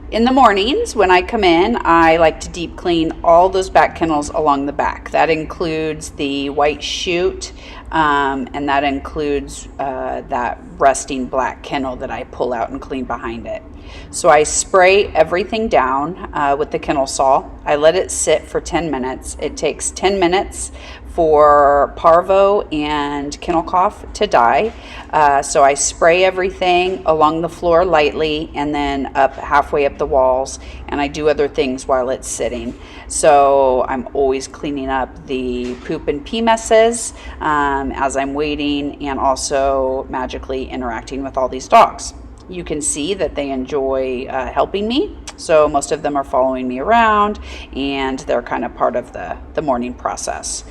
In the mornings when I come in, I like to deep clean all those back kennels along the back. That includes the white chute, and that includes that resting black kennel that I pull out and clean behind it. So I spray everything down with the kennel saw. I let it sit for 10 minutes. It takes 10 minutes for parvo and kennel cough to die. So I spray everything along the floor lightly and then up halfway up the walls, and I do other things while it's sitting. So I'm always cleaning up the poop and pee messes as I'm waiting, and also magically interacting with all these dogs. You can see that they enjoy helping me. So most of them are following me around, and they're kind of part of the morning process.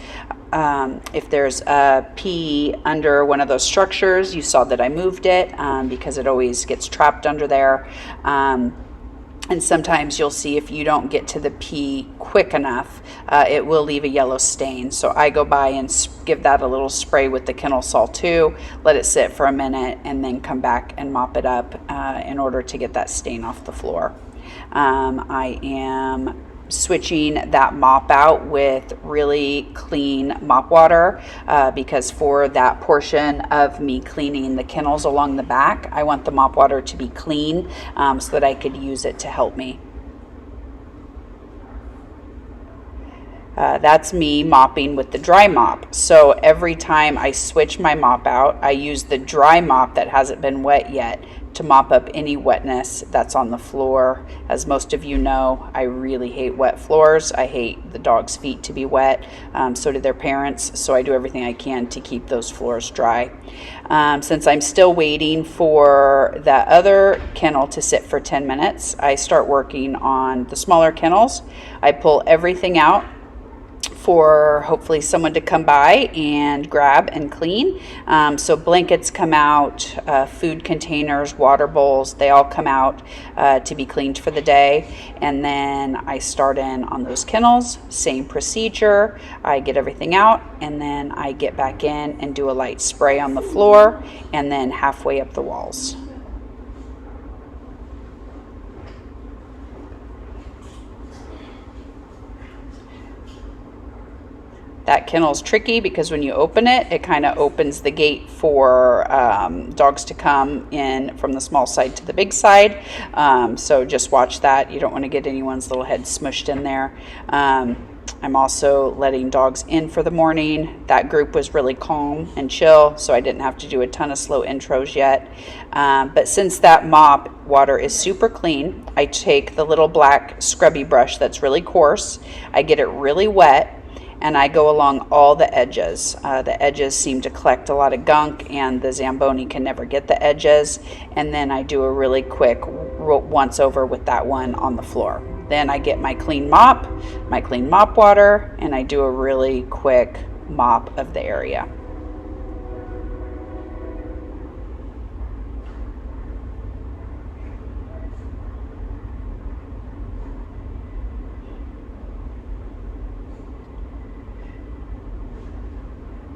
If there's a pee under one of those structures, you saw that I moved it because it always gets trapped under there. And sometimes you'll see if you don't get to the pee quick enough, it will leave a yellow stain. So I go by and give that a little spray with the kennel saw too, let it sit for a minute, and then come back and mop it up in order to get that stain off the floor. I am switching that mop out with really clean mop water because for that portion of me cleaning the kennels along the back, I want the mop water to be clean so that I could use it to help me. That's me mopping with the dry mop. So every time I switch my mop out, I use the dry mop that hasn't been wet yet to mop up any wetness that's on the floor. As most of you know, I really hate wet floors. I hate the dog's feet to be wet. So do their parents. So I do everything I can to keep those floors dry. Since I'm still waiting for that other kennel to sit for 10 minutes, I start working on the smaller kennels. I pull everything out for hopefully someone to come by and grab and clean. So blankets come out, food containers, water bowls, they all come out to be cleaned for the day. And then I start in on those kennels, same procedure. I get everything out, and then I get back in and do a light spray on the floor and then halfway up the walls. That kennel's tricky because when you open it, it kind of opens the gate for dogs to come in from the small side to the big side. So just watch that. You don't want to get anyone's little head smushed in there. I'm also letting dogs in for the morning. That group was really calm and chill, so I didn't have to do a ton of slow intros yet. But since that mop water is super clean, I take the little black scrubby brush that's really coarse. I get it really wet, and I go along all the edges. The edges seem to collect a lot of gunk, and the Zamboni can never get the edges. And then I do a really quick once over with that one on the floor. Then I get my clean mop water, and I do a really quick mop of the area.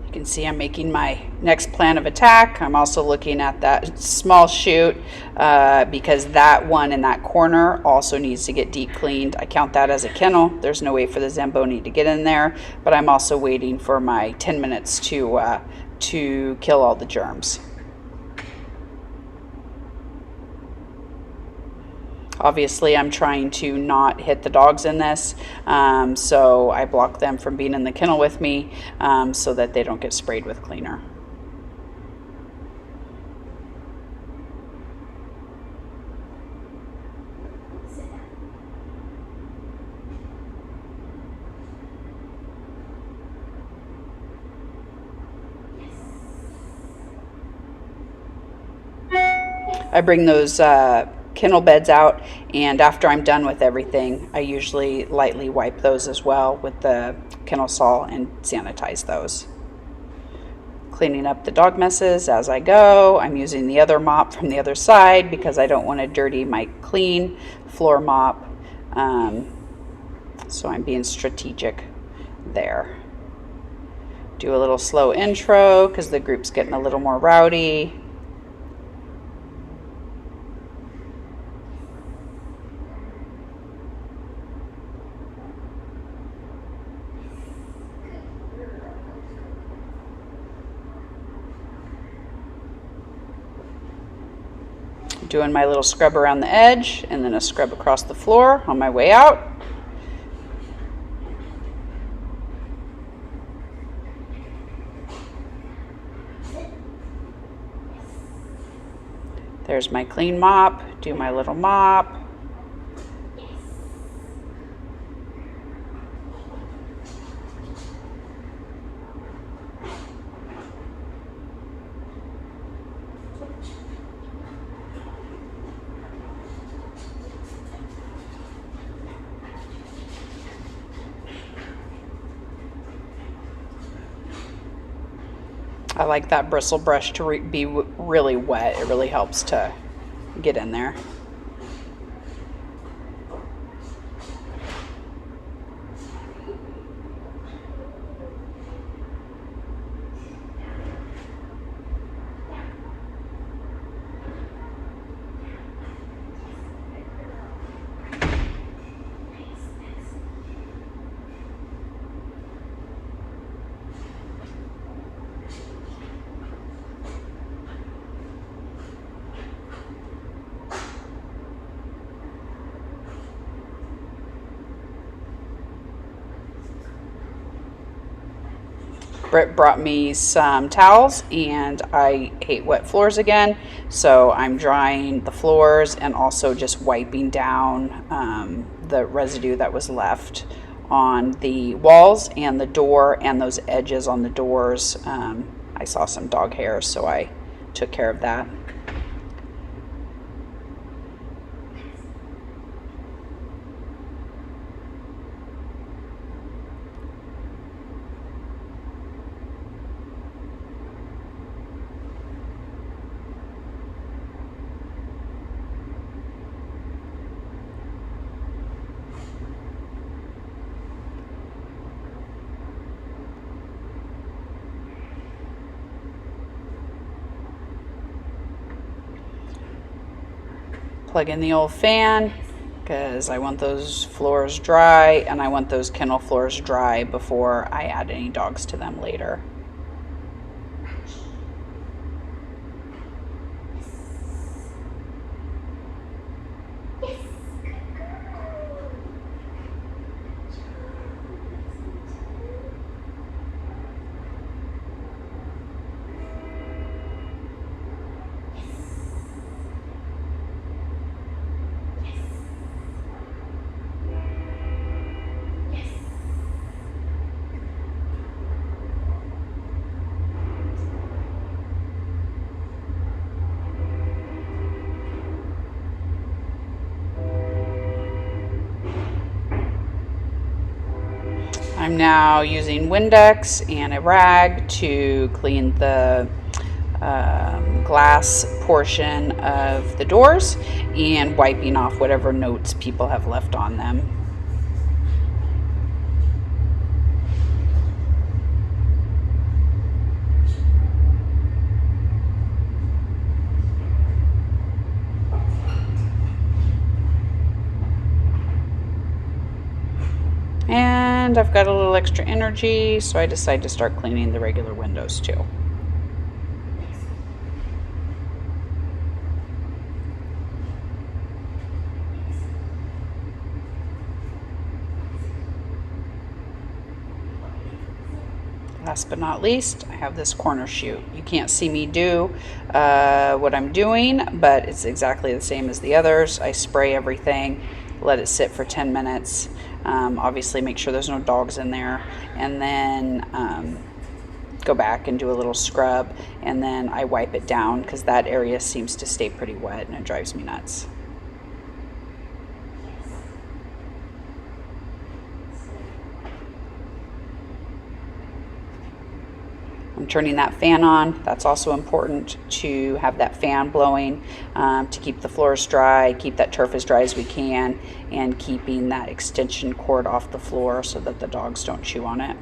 You can see I'm making my next plan of attack. I'm also looking at that small chute because that one in that corner also needs to get deep cleaned. I count that as a kennel. There's no way for the Zamboni to get in there, but I'm also waiting for my 10 minutes to kill all the germs. Obviously, I'm trying to not hit the dogs in this, so I block them from being in the kennel with me so that they don't get sprayed with cleaner. I bring those kennel beds out, and after I'm done with everything, I usually lightly wipe those as well with the kennel saw and sanitize those. Cleaning up the dog messes as I go. I'm using the other mop from the other side because I don't want to dirty my clean floor mop, so I'm being strategic there. Do a little slow intro because the group's getting a little more rowdy. Doing my little scrub around the edge and then a scrub across the floor on my way out. There's my clean mop. Do my little mop. I like that bristle brush to be really wet. It really helps to get in there. Britt brought me some towels, and I hate wet floors again, so I'm drying the floors and also just wiping down the residue that was left on the walls and the door and those edges on the doors. I saw some dog hairs, so I took care of that. Plug in the old fan because I want those floors dry, and I want those kennel floors dry before I add any dogs to them later. I'm now using Windex and a rag to clean the glass portion of the doors and wiping off whatever notes people have left on them. And I've got a little extra energy, so I decided to start cleaning the regular windows too. Last but not least, I have this corner chute. You can't see me do what I'm doing, but it's exactly the same as the others. I spray everything, let it sit for 10 minutes. Obviously make sure there's no dogs in there, and then go back and do a little scrub, and then I wipe it down because that area seems to stay pretty wet and it drives me nuts. I'm turning that fan on. That's also important to have that fan blowing to keep the floors dry, keep that turf as dry as we can, and keeping that extension cord off the floor so that the dogs don't chew on it.